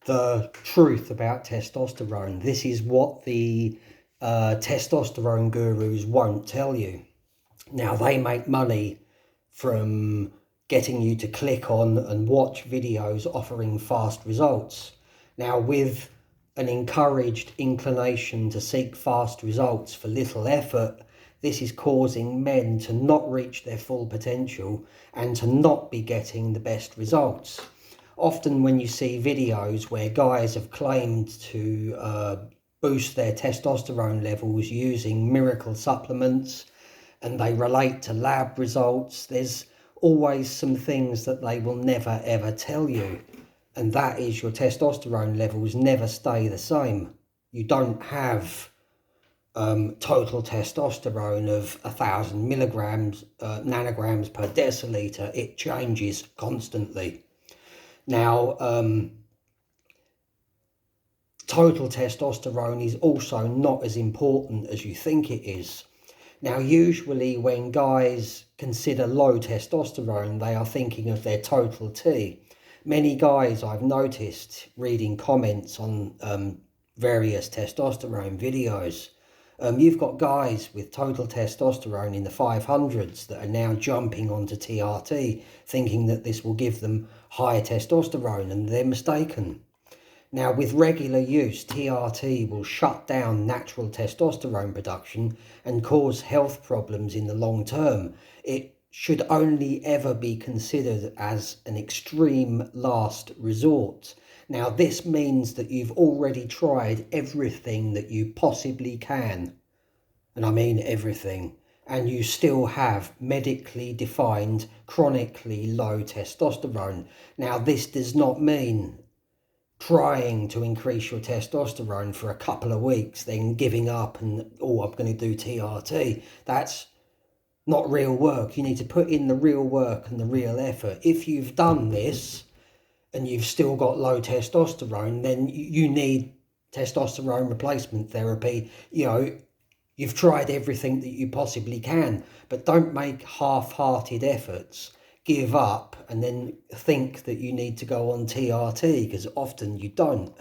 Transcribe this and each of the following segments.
the truth about testosterone. This is what the testosterone gurus won't tell you. Now, they make money from getting you to click on and watch videos offering fast results. Now, with an encouraged inclination to seek fast results for little effort, this is causing men to not reach their full potential and to not be getting the best results. Often when you see videos where guys have claimed to boost their testosterone levels using miracle supplements and they relate to lab results, there's always some things that they will never ever tell you. And that is your testosterone levels never stay the same. You don't have total testosterone of 1,000 nanograms per deciliter. It changes constantly. Now, total testosterone is also not as important as you think it is. Now, usually when guys consider low testosterone, they are thinking of their total T. Many guys I've noticed reading comments on various testosterone videos, you've got guys with total testosterone in the 500s that are now jumping onto TRT, thinking that this will give them higher testosterone, and they're mistaken. Now, with regular use, TRT will shut down natural testosterone production and cause health problems in the long term. It should only ever be considered as an extreme last resort. Now, this means that you've already tried everything that you possibly can, and I mean everything, and you still have medically defined chronically low testosterone. Now, this does not mean trying to increase your testosterone for a couple of weeks, then giving up and, oh, I'm going to do TRT. That's not real work. You need to put in the real work and the real effort. If you've done this and you've still got low testosterone, then you need testosterone replacement therapy. You know, you've tried everything that you possibly can, but don't make half-hearted efforts, give up, and then think that you need to go on TRT, because often you don't.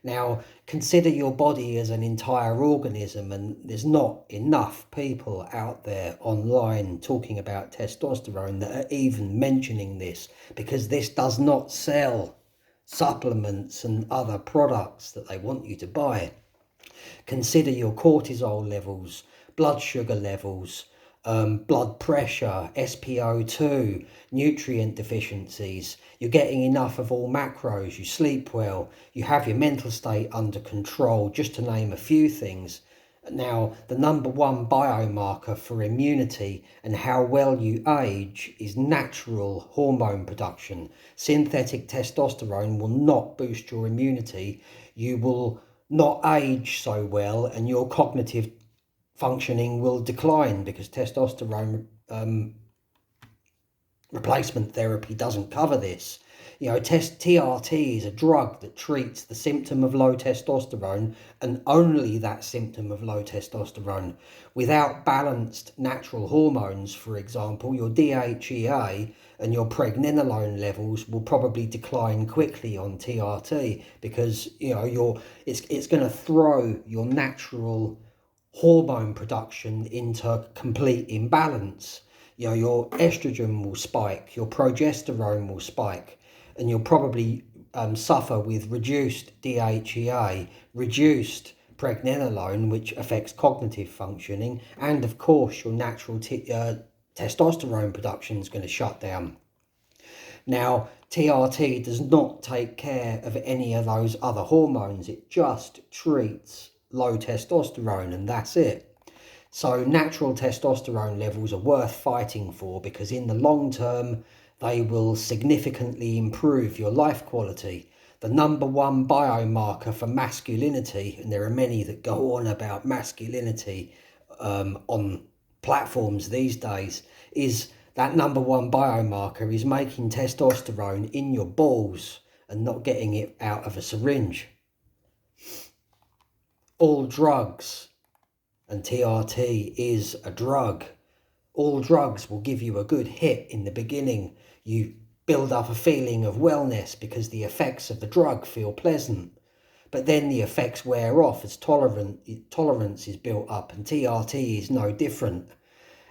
Now, consider your body as an entire organism, and there's not enough people out there online talking about testosterone that are even mentioning this, because this does not sell supplements and other products that they want you to buy. Consider your cortisol levels, blood sugar levels, blood pressure, SpO2, nutrient deficiencies. You're getting enough of all macros, you sleep well, you have your mental state under control, just to name a few things. Now, the number one biomarker for immunity and how well you age is natural hormone production. Synthetic testosterone will not boost your immunity. You will not age so well, and your cognitive functioning will decline because testosterone replacement therapy doesn't cover this. You know, TRT is a drug that treats the symptom of low testosterone and only that symptom of low testosterone. Without balanced natural hormones, for example, your DHEA and your pregnenolone levels will probably decline quickly on TRT, because you know it's going to throw your natural hormone production into complete imbalance. You know, your estrogen will spike, your progesterone will spike, and you'll probably suffer with reduced DHEA, reduced pregnenolone, which affects cognitive functioning, and of course your natural testosterone production is going to shut down. Now, TRT does not take care of any of those other hormones. It just treats low testosterone, and that's it. So natural testosterone levels are worth fighting for, because in the long term they will significantly improve your life quality. The number one biomarker for masculinity, and there are many that go on about masculinity on platforms these days, is that number one biomarker is making testosterone in your balls and not getting it out of a syringe. All drugs, and TRT is a drug, all drugs will give you a good hit in the beginning. You build up a feeling of wellness because the effects of the drug feel pleasant. But then the effects wear off as tolerance is built up, and TRT is no different.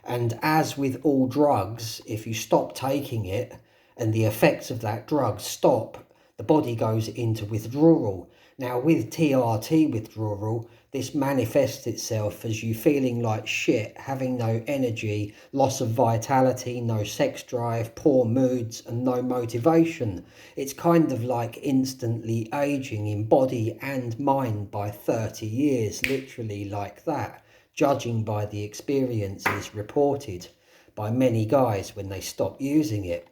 And as with all drugs, if you stop taking it and the effects of that drug stop, the body goes into withdrawal. Now, with TRT withdrawal, this manifests itself as you feeling like shit, having no energy, loss of vitality, no sex drive, poor moods, and no motivation. It's kind of like instantly aging in body and mind by 30 years, literally like that, judging by the experiences reported by many guys when they stop using it.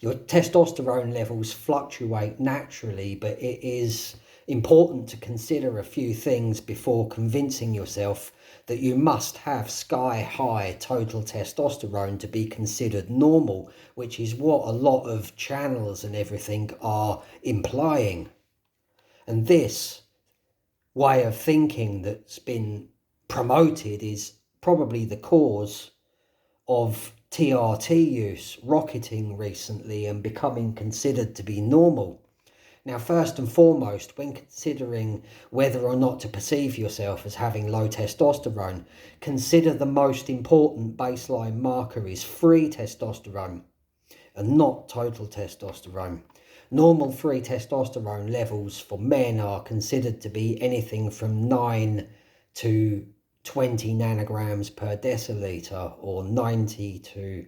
Your testosterone levels fluctuate naturally, but it is important to consider a few things before convincing yourself that you must have sky-high total testosterone to be considered normal, which is what a lot of channels and everything are implying. And this way of thinking that's been promoted is probably the cause of TRT use rocketing recently and becoming considered to be normal. Now, first and foremost, when considering whether or not to perceive yourself as having low testosterone, consider the most important baseline marker is free testosterone and not total testosterone. Normal free testosterone levels for men are considered to be anything from 9 to 20 nanograms per deciliter or 90 to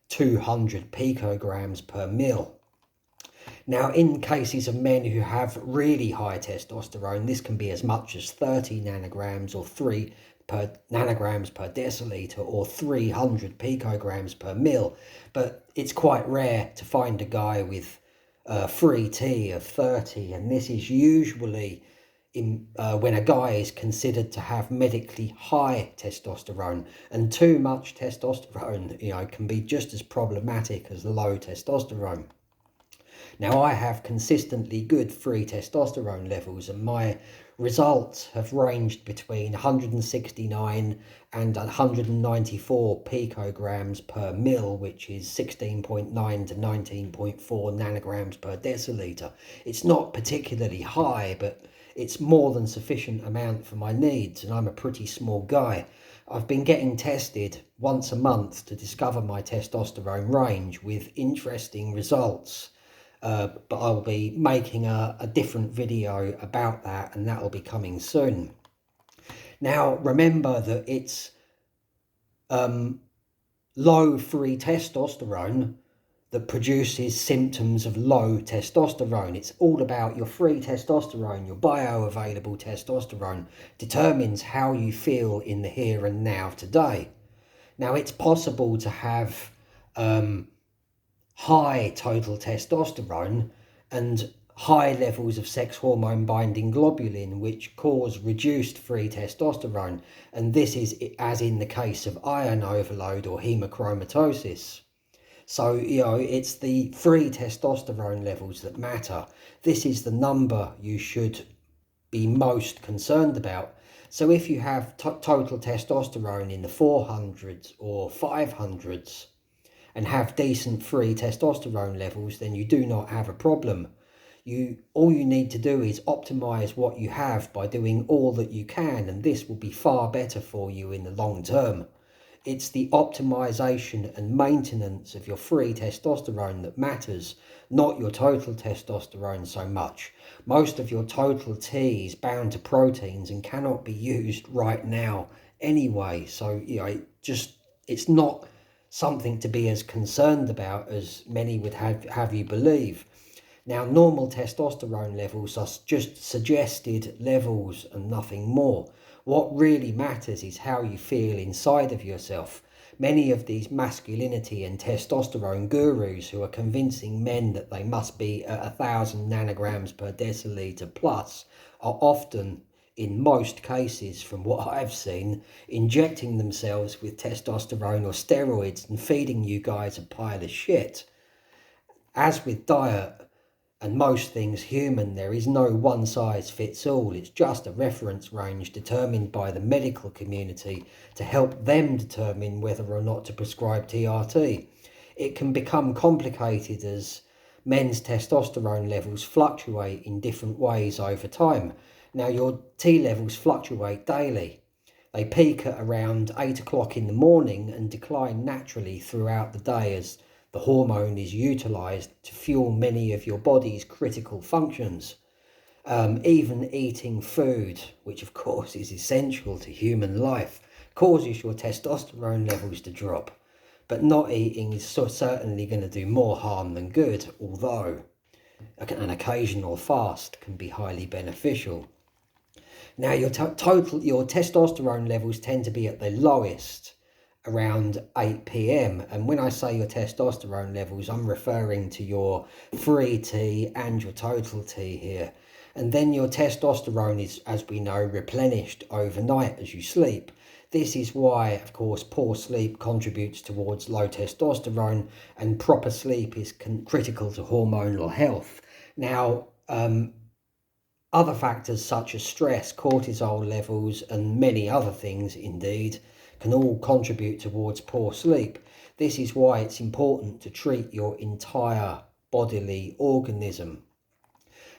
200 picograms per mil. Now, in cases of men who have really high testosterone, this can be as much as 30 nanograms or 3 nanograms per deciliter or 300 picograms per mil. But it's quite rare to find a guy with free T of 30, and this is usually when a guy is considered to have medically high testosterone, and too much testosterone, can be just as problematic as low testosterone. Now, I have consistently good free testosterone levels, and my results have ranged between 169 and 194 picograms per mil, which is 16.9 to 19.4 nanograms per deciliter. It's not particularly high, but it's more than sufficient amount for my needs, and I'm a pretty small guy. I've been getting tested once a month to discover my testosterone range with interesting results. But I'll be making a different video about that, and that will be coming soon. Now, remember that it's low free testosterone that produces symptoms of low testosterone. It's all about your free testosterone. Your bioavailable testosterone determines how you feel in the here and now today. Now, it's possible to have high total testosterone and high levels of sex hormone binding globulin, which cause reduced free testosterone, and this is as in the case of iron overload or hemochromatosis. So, it's the free testosterone levels that matter. This is the number you should be most concerned about. So if you have total testosterone in the 400s or 500s, and have decent free testosterone levels, then you do not have a problem. All you need to do is optimize what you have by doing all that you can, and this will be far better for you in the long term. It's the optimization and maintenance of your free testosterone that matters, not your total testosterone so much. Most of your total T is bound to proteins and cannot be used right now anyway. So, it's not something to be as concerned about as many would have you believe. Now, normal testosterone levels are just suggested levels and nothing more. What really matters is how you feel inside of yourself. Many of these masculinity and testosterone gurus who are convincing men that they must be at 1,000 nanograms per deciliter plus are often, in most cases from what I've seen, injecting themselves with testosterone or steroids and feeding you guys a pile of shit. As with diet and most things human, there is no one size fits all. It's just a reference range determined by the medical community to help them determine whether or not to prescribe TRT. It can become complicated as men's testosterone levels fluctuate in different ways over time. Now, your T levels fluctuate daily. They peak at around 8 o'clock in the morning and decline naturally throughout the day as the hormone is utilised to fuel many of your body's critical functions. Even eating food, which of course is essential to human life, causes your testosterone levels to drop. But not eating is certainly going to do more harm than good, although an occasional fast can be highly beneficial. Now, your testosterone levels tend to be at the lowest around 8 p.m. And when I say your testosterone levels, I'm referring to your free T and your total T here. And then your testosterone is, as we know, replenished overnight as you sleep. This is why, of course, poor sleep contributes towards low testosterone, and proper sleep is critical to hormonal health. Now, other factors such as stress, cortisol levels, and many other things, indeed, can all contribute towards poor sleep. This is why it's important to treat your entire bodily organism.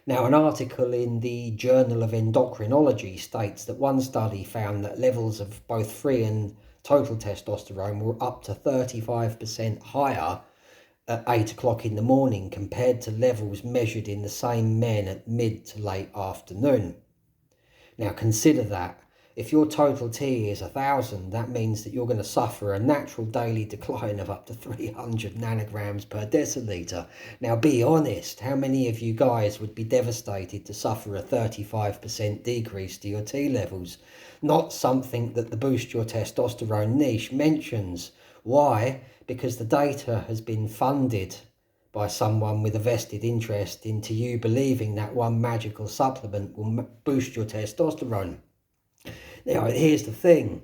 Now, an article in the Journal of Endocrinology states that one study found that levels of both free and total testosterone were up to 35% higher at 8 o'clock in the morning compared to levels measured in the same men at mid to late afternoon. Now, consider that. If your total T is 1,000, that means that you're going to suffer a natural daily decline of up to 300 nanograms per deciliter. Now, be honest, how many of you guys would be devastated to suffer a 35% decrease to your T levels? Not something that the Boost Your Testosterone niche mentions. Why? Because the data has been funded by someone with a vested interest into you believing that one magical supplement will boost your testosterone. Now, here's the thing.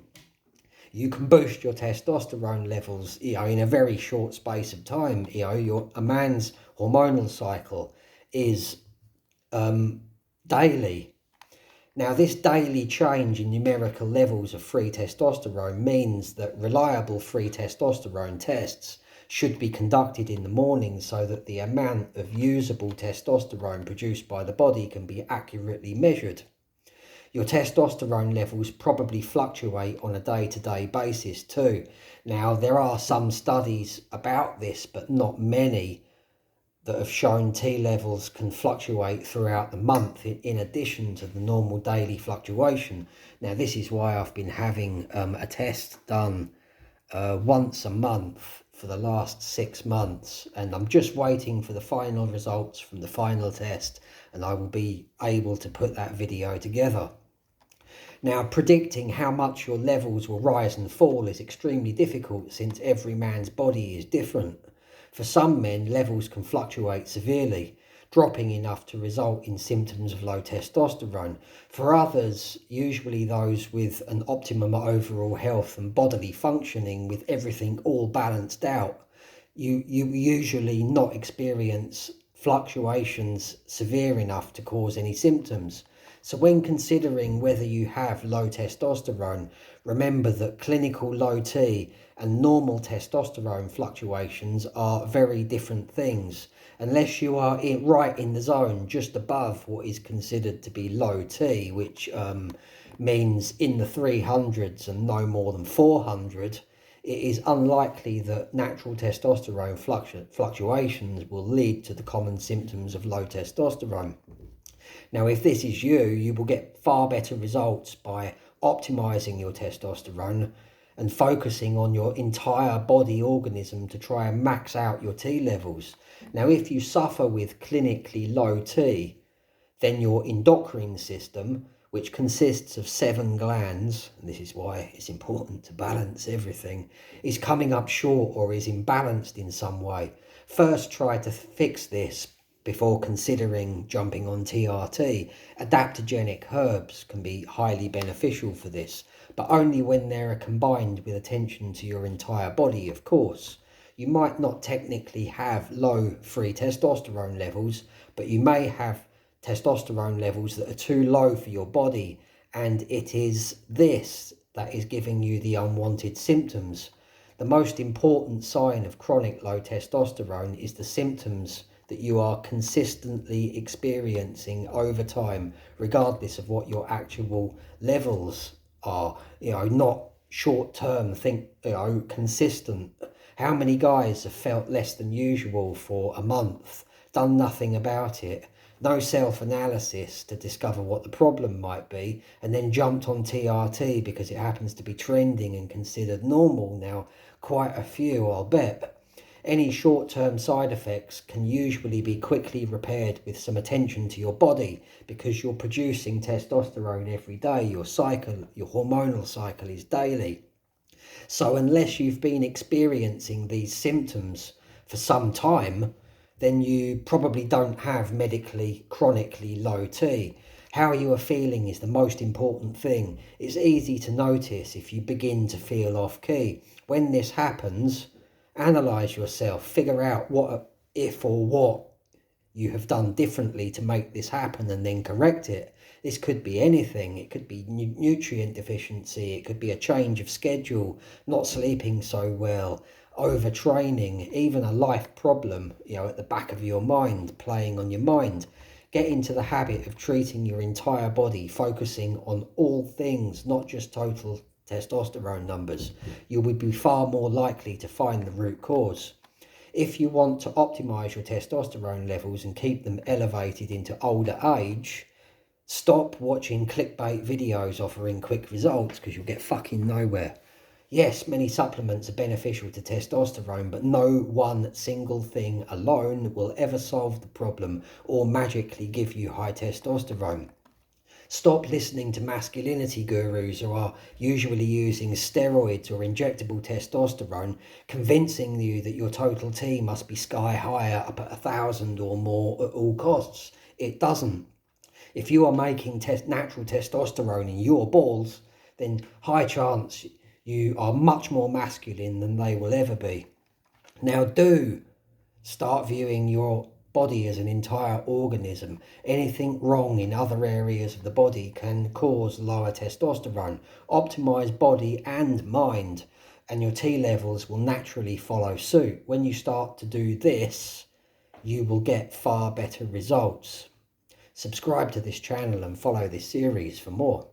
You can boost your testosterone levels, in a very short space of time. A man's hormonal cycle is daily. Now, this daily change in numerical levels of free testosterone means that reliable free testosterone tests should be conducted in the morning so that the amount of usable testosterone produced by the body can be accurately measured. Your testosterone levels probably fluctuate on a day-to-day basis too. Now, there are some studies about this, but not many, that have shown T levels can fluctuate throughout the month in addition to the normal daily fluctuation. Now, this is why I've been having a test done once a month for the last 6 months, and I'm just waiting for the final results from the final test, and I will be able to put that video together. Now, predicting how much your levels will rise and fall is extremely difficult since every man's body is different. For some men, levels can fluctuate severely, dropping enough to result in symptoms of low testosterone. For others, usually those with an optimum overall health and bodily functioning with everything all balanced out, you usually not experience fluctuations severe enough to cause any symptoms. So when considering whether you have low testosterone, remember that clinical low T and normal testosterone fluctuations are very different things. Unless you are right in the zone just above what is considered to be low T, which means in the 300s and no more than 400, it is unlikely that natural testosterone fluctuations will lead to the common symptoms of low testosterone. Now, if this is you, you will get far better results by optimizing your testosterone and focusing on your entire body organism to try and max out your T levels. Now, if you suffer with clinically low T, then your endocrine system, which consists of 7 glands, and this is why it's important to balance everything, is coming up short or is imbalanced in some way. First, try to fix this before considering jumping on TRT. Adaptogenic herbs can be highly beneficial for this, but only when they're combined with attention to your entire body, of course. You might not technically have low free testosterone levels, but you may have testosterone levels that are too low for your body, and it is this that is giving you the unwanted symptoms. The most important sign of chronic low testosterone is the symptoms that you are consistently experiencing over time, regardless of what your actual levels are. Not short term, consistent. How many guys have felt less than usual for a month, done nothing about it, no self-analysis to discover what the problem might be, and then jumped on TRT because it happens to be trending and considered normal? Now, quite a few, I'll bet. Any short-term side effects can usually be quickly repaired with some attention to your body, because you're producing testosterone every day. Your hormonal cycle is daily. So unless you've been experiencing these symptoms for some time, then you probably don't have medically chronically low T. How you are feeling is the most important thing. It's easy to notice if you begin to feel off key. When this happens, analyse yourself, figure out what you have done differently to make this happen, and then correct it. This could be anything. It could be nutrient deficiency. It could be a change of schedule, not sleeping so well, overtraining, even a life problem, at the back of your mind, playing on your mind. Get into the habit of treating your entire body, focusing on all things, not just total testosterone numbers. You would be far more likely to find the root cause. If you want to optimize your testosterone levels and keep them elevated into older age, stop watching clickbait videos offering quick results, because you'll get fucking nowhere. Yes, many supplements are beneficial to testosterone, but no one single thing alone will ever solve the problem or magically give you high testosterone. Stop listening to masculinity gurus who are usually using steroids or injectable testosterone, convincing you that your total T must be sky higher, up at 1,000 or more at all costs. It doesn't. If you are making natural testosterone in your balls, then high chance you are much more masculine than they will ever be. Now do start viewing your body as an entire organism. Anything wrong in other areas of the body can cause lower testosterone. Optimize body and mind, and your T levels will naturally follow suit. When you start to do this, you will get far better results. Subscribe to this channel and follow this series for more.